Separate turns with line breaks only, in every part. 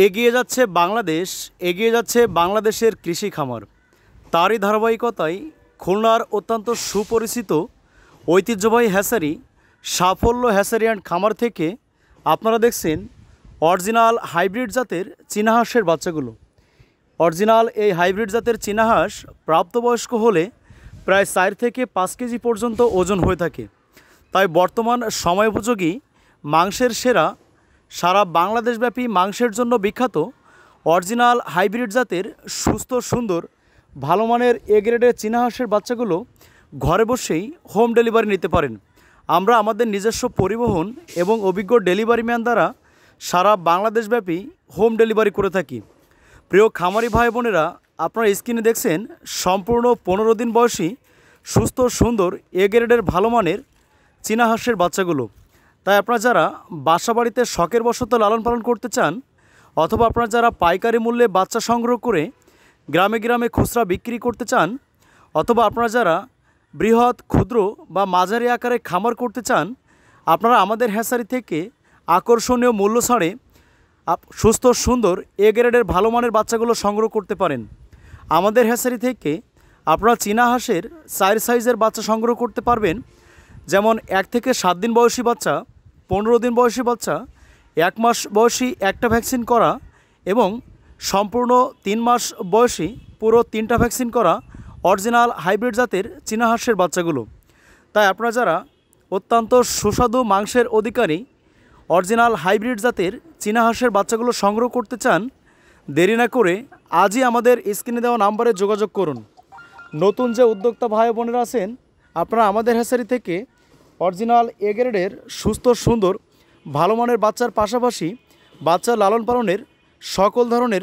এগিয়ে যাচ্ছে বাংলাদেশ, এগিয়ে যাচ্ছে বাংলাদেশের কৃষি খামার। তারই ধারাবাহিকতায় খুলনার অত্যন্ত সুপরিচিত ঐতিহ্যবাহী হ্যাচারি সাফল্য হ্যাচারি অ্যান্ড খামার থেকে আপনারা দেখছেন অরিজিনাল হাইব্রিড জাতের চীনা হাঁসের বাচ্চাগুলো। অরিজিনাল এই হাইব্রিড জাতের চীনা হাঁস প্রাপ্তবয়স্ক হলে প্রায় 4 থেকে 5 কেজি পর্যন্ত ওজন হয়ে থাকে। তাই বর্তমান সময়োপযোগী মাংসের সেরা, সারা বাংলাদেশব্যাপী মাংসের জন্য বিখ্যাত অরিজিনাল হাইব্রিড জাতের সুস্থ সুন্দর ভালো মানের এ গ্রেডের চীনা হাঁসের বাচ্চাগুলো ঘরে বসেই হোম ডেলিভারি নিতে পারেন। আমরা আমাদের নিজস্ব পরিবহন এবং অভিজ্ঞ ডেলিভারি ম্যান দ্বারা সারা বাংলাদেশব্যাপী হোম ডেলিভারি করে থাকি। প্রিয় খামারি ভাই বোনেরা, আপনারা স্ক্রিনে দেখছেন সম্পূর্ণ 15 দিন বয়সী সুস্থ সুন্দর এ গ্রেডের ভালো মানের চীনা হাঁসের বাচ্চাগুলো। তাই আপনারা যারা বাসা বাড়িতে শখের বশত লালন পালন করতে চান, অথবা আপনারা যারা পাইকারি মূল্যে বাচ্চা সংগ্রহ করে গ্রামে গ্রামে খুচরা বিক্রি করতে চান, অথবা আপনারা যারা বৃহৎ ক্ষুদ্র বা মাঝারি আকারে খামার করতে চান, আপনারা আমাদের হ্যাচারি থেকে আকর্ষণীয় মূল্য ছাড়ে সুস্থ সুন্দর এ গ্রেডের ভালো মানের বাচ্চাগুলো সংগ্রহ করতে পারেন। আমাদের হ্যাচারি থেকে আপনারা চীনা হাঁসের 4 সাইজের বাচ্চা সংগ্রহ করতে পারবেন, যেমন 1 থেকে 7 দিন বয়সী বাচ্চা, 15 দিন বয়সী বাচ্চা, 1 মাস বয়সী একটা ভ্যাকসিন করা এবং সম্পূর্ণ 3 মাস বয়সী পুরো 3টা ভ্যাকসিন করা অরিজিনাল হাইব্রিড জাতের চীনা হাঁসের বাচ্চাগুলো। তাই আপনারা যারা অত্যন্ত সুস্বাদু মাংসের অধিকারী অরিজিনাল হাইব্রিড জাতের চীনা হাঁসের বাচ্চাগুলো সংগ্রহ করতে চান, দেরি না করে আজই আমাদের স্ক্রিনে দেওয়া নাম্বারে যোগাযোগ করুন। নতুন যে উদ্যোক্তা ভাই বোনেরা আছেন, আপনারা আমাদের হ্যাচারি থেকে অরিজিনাল এ গ্রেডের সুস্থ সুন্দর ভালো মানের বাচ্চার পাশাপাশি বাচ্চা লালন পালনের সকল ধরনের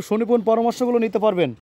সুনিপুণ পরামর্শগুলো নিতে পারবেন।